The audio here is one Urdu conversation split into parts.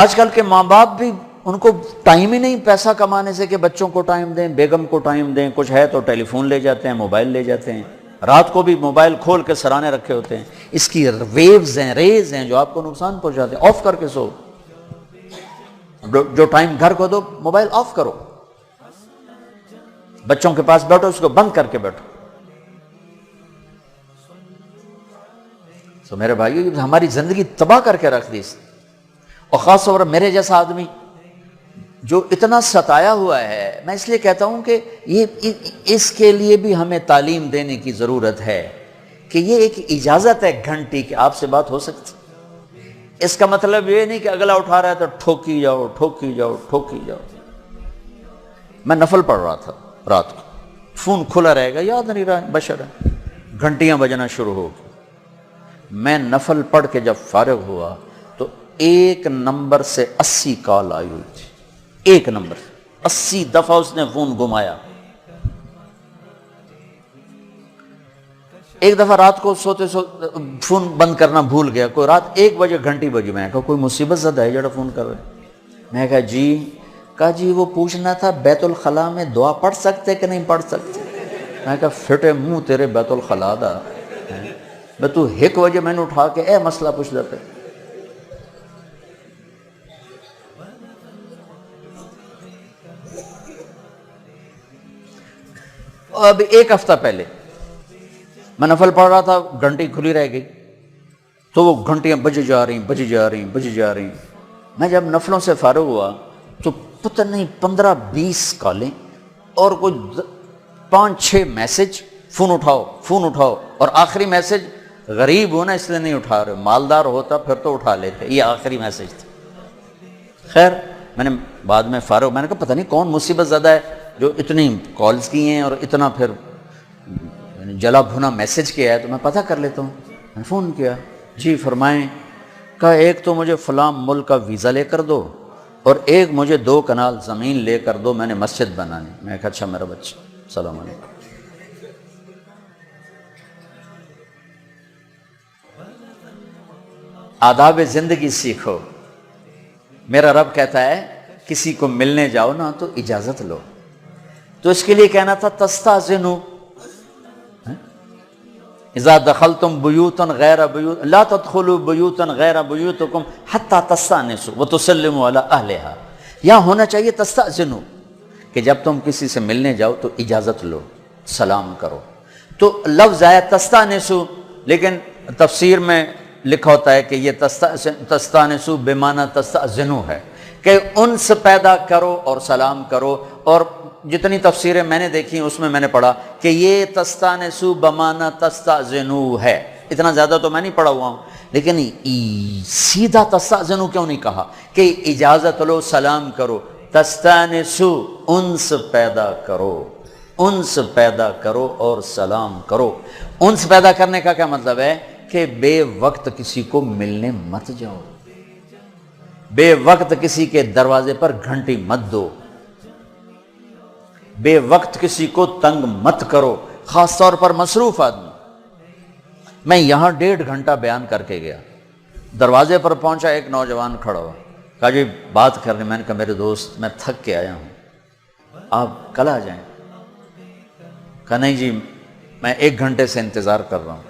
آج کل کے ماں باپ بھی ان کو ٹائم ہی نہیں پیسہ کمانے سے کہ بچوں کو ٹائم دیں، بیگم کو ٹائم دیں، کچھ ہے تو ٹیلی فون لے جاتے ہیں، موبائل لے جاتے ہیں، رات کو بھی موبائل کھول کے سرانے رکھے ہوتے ہیں، اس کی ویوز ہیں، ریز ہیں جو آپ کو نقصان پہنچاتے ہیں۔ آف کر کے سو، جو ٹائم گھر کو دو موبائل آف کرو، بچوں کے پاس بیٹھو اس کو بند کر کے بیٹھو۔ تو میرے بھائیو یہ ہماری زندگی تباہ کر کے رکھ دی، اور خاص طور پر میرے جیسا آدمی جو اتنا ستایا ہوا ہے۔ میں اس لیے کہتا ہوں کہ اس کے لیے بھی ہمیں تعلیم دینے کی ضرورت ہے کہ یہ ایک اجازت ہے گھنٹی کہ آپ سے بات ہو سکتی۔ اس کا مطلب یہ نہیں کہ اگلا اٹھا رہا ہے تو ٹھوکی جاؤ ٹھوکی جاؤ ٹھوکی جاؤ۔ میں نفل پڑھ رہا تھا رات کو، فون کھلا رہے گا یاد نہیں رہا، بشر ہے، گھنٹیاں بجنا شروع ہو گئی۔ میں نفل پڑھ کے جب فارغ ہوا تو ایک نمبر سے 80 کال آئی ہوئی تھی، ایک نمبر 80 دفعہ اس نے فون گھمایا۔ ایک دفعہ رات کو سوتے فون بند کرنا بھول گیا، کوئی رات 1 بجے گھنٹی بجی، میں کہا کوئی مصیبت زدہ ہے جڑا فون کر رہے۔ میں کہا جی وہ پوچھنا تھا بیت الخلاء میں دعا پڑھ سکتے کہ نہیں پڑھ سکتے۔ میں کہا پھٹے منہ تیرے بیت الخلاء دا، میں تو 1 بجے میں نے اٹھا کے اے مسئلہ پوچھ لیتے۔ اب 1 ہفتہ پہلے میں نفل پڑھ رہا تھا، گھنٹی کھلی رہ گئی تو وہ گھنٹیاں بجی جا رہی۔ میں جب نفلوں سے فارغ ہوا تو پتہ نہیں 15-20 کالیں اور کوئی 5-6 میسج، فون اٹھاؤ، اور آخری میسج غریب ہو نا اس لیے نہیں اٹھا رہے، مالدار ہوتا پھر تو اٹھا لیتے، یہ آخری میسج تھا۔ خیر میں نے بعد میں فارغ، میں نے کہا پتہ نہیں کون مصیبت زدہ ہے جو اتنی کالز کی ہیں اور اتنا پھر جلا بھنا میسج کیا ہے، تو میں پتہ کر لیتا ہوں۔ میں نے فون کیا، جی فرمائیں۔ کہا ایک تو مجھے فلاں ملک کا ویزا لے کر دو اور ایک مجھے 2 کنال زمین لے کر دو، میں نے مسجد بنانی۔ میں کہا اچھا میرا بچہ، السلام علیکم۔ آداب زندگی سیکھو۔ میرا رب کہتا ہے کسی کو ملنے جاؤ نا تو اجازت لو، تو اس کے لیے کہنا تھا تستاذنوا اذا دخلتم بیوتا غیر بیوت لا تدخلوا بیوتا غیر بیوتکم حتی تستانسوا وتسلموا علی اہلہا۔ یہاں ہونا چاہیے تستاذنوا کہ جب تم کسی سے ملنے جاؤ تو اجازت لو، سلام کرو۔ تو لفظ آیا تستانسوا، لیکن تفسیر میں لکھا ہوتا ہے کہ یہ تستانسوا بمعنی تستاذنوا ہے کہ انس پیدا کرو اور سلام کرو۔ اور جتنی تفسیریں میں نے دیکھی اس میں نے پڑھا کہ یہ تستانسوا بمعنی تستاذنوا ہے، اتنا زیادہ تو میں نہیں پڑھا ہوا ہوں، لیکن سیدھا تستاذنوا کیوں نہیں کہا کہ اجازت لو، سلام کرو۔ تستانسوا انس پیدا کرو اور سلام کرو۔ انس پیدا کرنے کا کیا مطلب ہے کہ بے وقت کسی کو ملنے مت جاؤ، بے وقت کسی کے دروازے پر گھنٹی مت دو، بے وقت کسی کو تنگ مت کرو، خاص طور پر مصروف آدمی۔ میں یہاں 1.5 گھنٹہ بیان کر کے گیا، دروازے پر پہنچا، ایک نوجوان کھڑا ہوا، کہا جی بات کرنے۔ میں نے کہا میرے دوست میں تھک کے آیا ہوں، آپ کل آ جائیں۔ کہا نہیں جی میں 1 گھنٹے سے انتظار کر رہا ہوں۔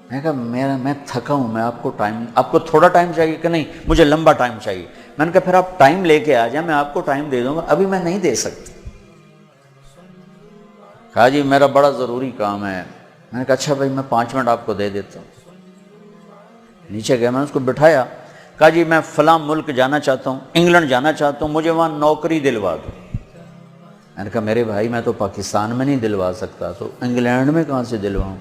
میں کہا میں تھکا ہوں، میں آپ کو تھوڑا ٹائم چاہیے کہ نہیں مجھے لمبا ٹائم چاہیے۔ میں نے کہا پھر آپ ٹائم لے کے آ جائیں، میں آپ کو ٹائم دے دوں گا، ابھی میں نہیں دے سکتا۔ کہا جی میرا بڑا ضروری کام ہے۔ میں نے کہا اچھا بھائی میں 5 منٹ آپ کو دے دیتا ہوں۔ نیچے گیا، میں نے اس کو بٹھایا، کہا جی میں فلاں ملک جانا چاہتا ہوں، انگلینڈ جانا چاہتا ہوں، مجھے وہاں نوکری دلوا دو۔ میں نے کہا میرے بھائی میں تو پاکستان میں نہیں دلوا سکتا، تو انگلینڈ میں کہاں سے دلواؤں؟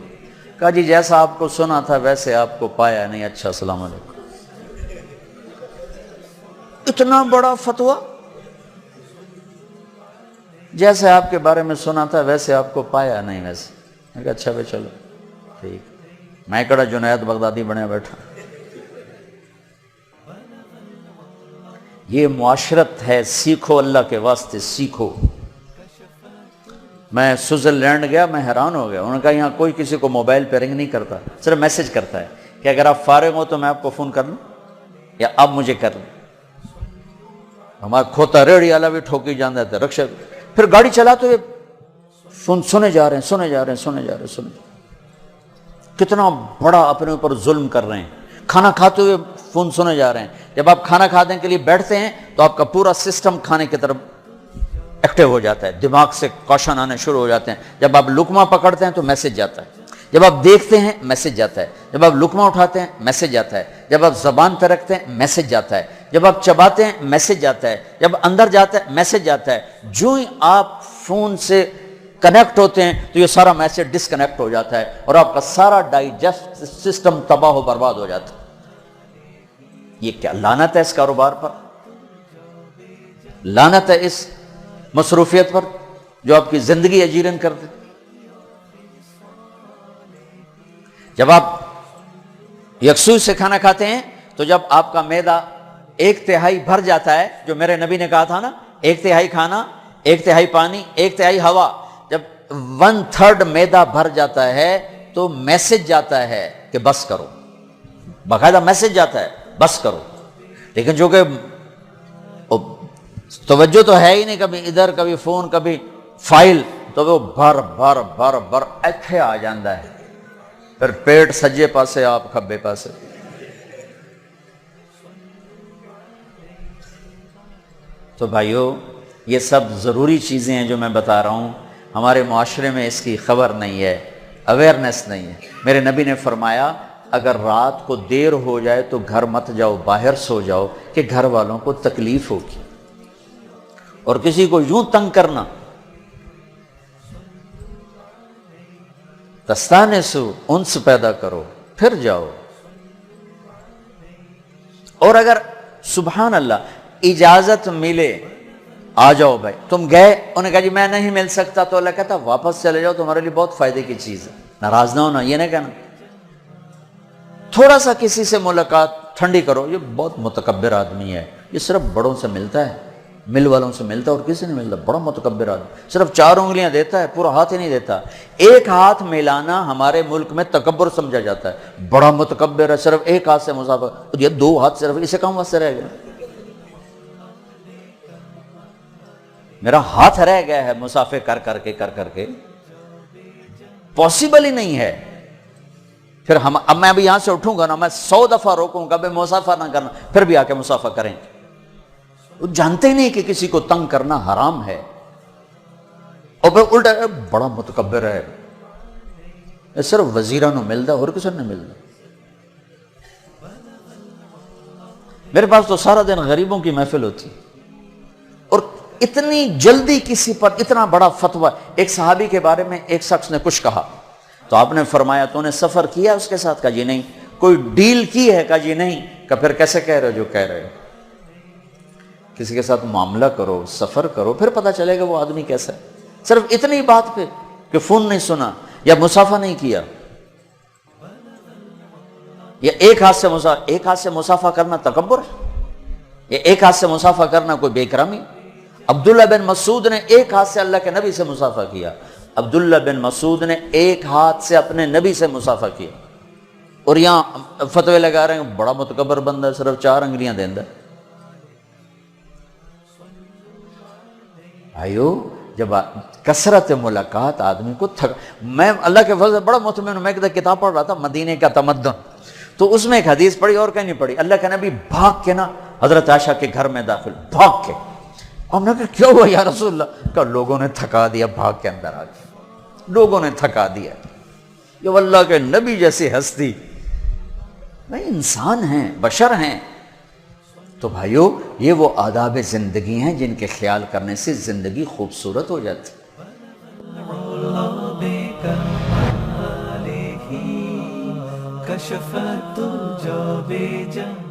کہا جی جیسا آپ کو سنا تھا ویسے آپ کو پایا نہیں، اچھا السلام علیکم۔ اتنا بڑا فتویٰ، جیسے آپ کے بارے میں سنا تھا ویسے آپ کو پایا نہیں ویسے۔ میں کہا اچھا بھائی چلو ٹھیک، میں کڑا جنید بغدادی بنے بیٹھا۔ یہ معاشرت ہے، سیکھو، اللہ کے واسطے سیکھو۔ میں سوئٹزرلینڈ گیا، میں حیران ہو گیا، انہوں نے کہا یہاں کوئی کسی کو موبائل پہ رنگ نہیں کرتا، صرف میسج کرتا ہے کہ اگر آپ فارغ ہو تو میں آپ کو فون کر لوں یا آپ مجھے کر لیں۔ ہمارا کھوتا ریڑھی والا بھی ٹھوکی جانا ہے رکشا، پھر گاڑی چلاتے ہوئے سنے جا رہے ہیں، کتنا بڑا اپنے اوپر ظلم کر رہے ہیں. کھانا کھاتے ہوئے فون سنے جا رہے ہیں. جب آپ کھانا کھانے کے لیے بیٹھتے ہیں تو آپ کا پورا سسٹم کھانے کی طرف ایکٹیو ہو جاتا ہے، دماغ سے کوشن آنے شروع ہو جاتے ہیں. جب آپ لقمہ پکڑتے ہیں تو میسج جاتا ہے، جب آپ دیکھتے ہیں میسج جاتا ہے، جب آپ لقمہ اٹھاتے ہیں میسج جاتا ہے، جب آپ زبان پہ رکھتے ہیں میسج جاتا ہے، جب آپ چباتے ہیں میسج جاتا ہے، جب اندر جاتا ہے میسج جاتا ہے. جو ہی آپ فون سے کنیکٹ ہوتے ہیں تو یہ سارا میسج ڈسکنیکٹ ہو جاتا ہے اور آپ کا سارا ڈائجسٹ سسٹم تباہ و برباد ہو جاتا ہے. یہ کیا لعنت ہے اس کاروبار پر، لعنت ہے اس مصروفیت پر جو آپ کی زندگی اجیرن کر دے. جب آپ یکسوئی سے کھانا کھاتے ہیں تو جب آپ کا معدہ 1/3 بھر جاتا ہے، جو میرے نبی نے کہا تھا نا، 1/3 کھانا، 1/3 پانی، 1/3 ہوا، جب 1/3 معدہ بھر جاتا ہے تو میسج جاتا ہے کہ بس کرو، باقاعدہ میسج جاتا ہے بس کرو. لیکن جو کہ توجہ تو ہے ہی نہیں، کبھی ادھر کبھی فون کبھی فائل، تو وہ بھر بھر بھر بھر ایتھے آ جاندہ ہے. پھر پیٹ سجے پاسے آپ کھبے پاسے. تو بھائیو یہ سب ضروری چیزیں ہیں جو میں بتا رہا ہوں. ہمارے معاشرے میں اس کی خبر نہیں ہے، اویئرنیس نہیں ہے. میرے نبی نے فرمایا اگر رات کو دیر ہو جائے تو گھر مت جاؤ، باہر سو جاؤ کہ گھر والوں کو تکلیف ہوگی. اور کسی کو یوں تنگ کرنا، تستانسو، انس پیدا کرو پھر جاؤ. اور اگر سبحان اللہ اجازت ملے آ جاؤ بھائی. تم گئے، انہوں نے کہا جی میں نہیں مل سکتا، تو اللہ کہتا واپس چلے جاؤ، تمہارے لیے بہت فائدے کی چیز ہے، ناراض نہ ہونا. یہ نہیں کہنا تھوڑا سا کسی سے ملاقات ٹھنڈی کرو، یہ بہت متکبر آدمی ہے، یہ صرف بڑوں سے ملتا ہے، مل والوں سے ملتا ہے اور کسی نہیں ملتا. بڑا متکبر آدمی، صرف 4 انگلیاں دیتا ہے، پورا ہاتھ ہی نہیں دیتا. ایک ہاتھ ملانا ہمارے ملک میں تکبر سمجھا جاتا ہے. بڑا متکبر ہے، صرف ایک ہاتھ سے مسافر، یہ 2 ہاتھ صرف اسے کام واسطے رہ گیا. میرا ہاتھ رہ گیا ہے مسافر کر کر کے پاسبل ہی نہیں ہے. پھر اب میں ابھی یہاں سے اٹھوں گا نا، میں 100 دفعہ روکوں گا بے مسافر نہ کرنا، پھر بھی آ کے مسافر کریں. وہ جانتے ہی نہیں کہ کسی کو تنگ کرنا حرام ہے، اور پھر الٹا بڑا متکبر ہے، یہ صرف وزیروں نے ملتا اور کسی نے ملتا. میرے پاس تو سارا دن غریبوں کی محفل ہوتی، اور اتنی جلدی کسی پر اتنا بڑا فتویٰ. ایک صحابی کے بارے میں ایک شخص نے کچھ کہا تو آپ نے فرمایا تو نے سفر کیا اس کے ساتھ؟ کہا جی نہیں. کوئی ڈیل کی ہے؟ کہا جی نہیں. کہا پھر کیسے کہہ رہے ہو جو کہہ رہے ہو؟ کسی کے ساتھ معاملہ کرو، سفر کرو، پھر پتہ چلے گا وہ آدمی کیسا ہے. صرف اتنی بات پہ کہ فون نہیں سنا یا مسافہ نہیں کیا یا ایک ہاتھ سے مسافہ کرنا تکبر ہے، یا ایک ہاتھ سے مسافہ کرنا کوئی بے کرمی. عبداللہ بن مسعود نے ایک ہاتھ سے اللہ کے نبی سے مسافہ کیا. عبداللہ بن مسعود نے ایک ہاتھ سے اپنے نبی سے مسافہ کیا، اور یہاں فتوے لگا رہے ہیں بڑا متکبر بندہ، صرف 4 انگلیاں دیندہ. بھائیو جب کثرت ملاقات آدمی کو میں اللہ کے فضل سے بڑا مطمئن ہوں. میں ایک کتاب پڑھ رہا تھا مدینے کا تمدن، تو اس میں ایک حدیث پڑھی اور کہیں نہیں پڑھی. اللہ کے نبی بھاگ کے نا حضرت عائشہ کے گھر میں داخل، بھاگ کے. ہم نے کہا کیا ہوا یا رسول اللہ؟ کہا لوگوں نے تھکا دیا، بھاگ کے اندر آ گیا، لوگوں نے تھکا دیا. یہ اللہ کے نبی جیسی ہستی، بھائی انسان ہیں، بشر ہیں. تو بھائیو یہ وہ آداب زندگی ہیں جن کے خیال کرنے سے زندگی خوبصورت ہو جاتی. کشفت الجو بے جان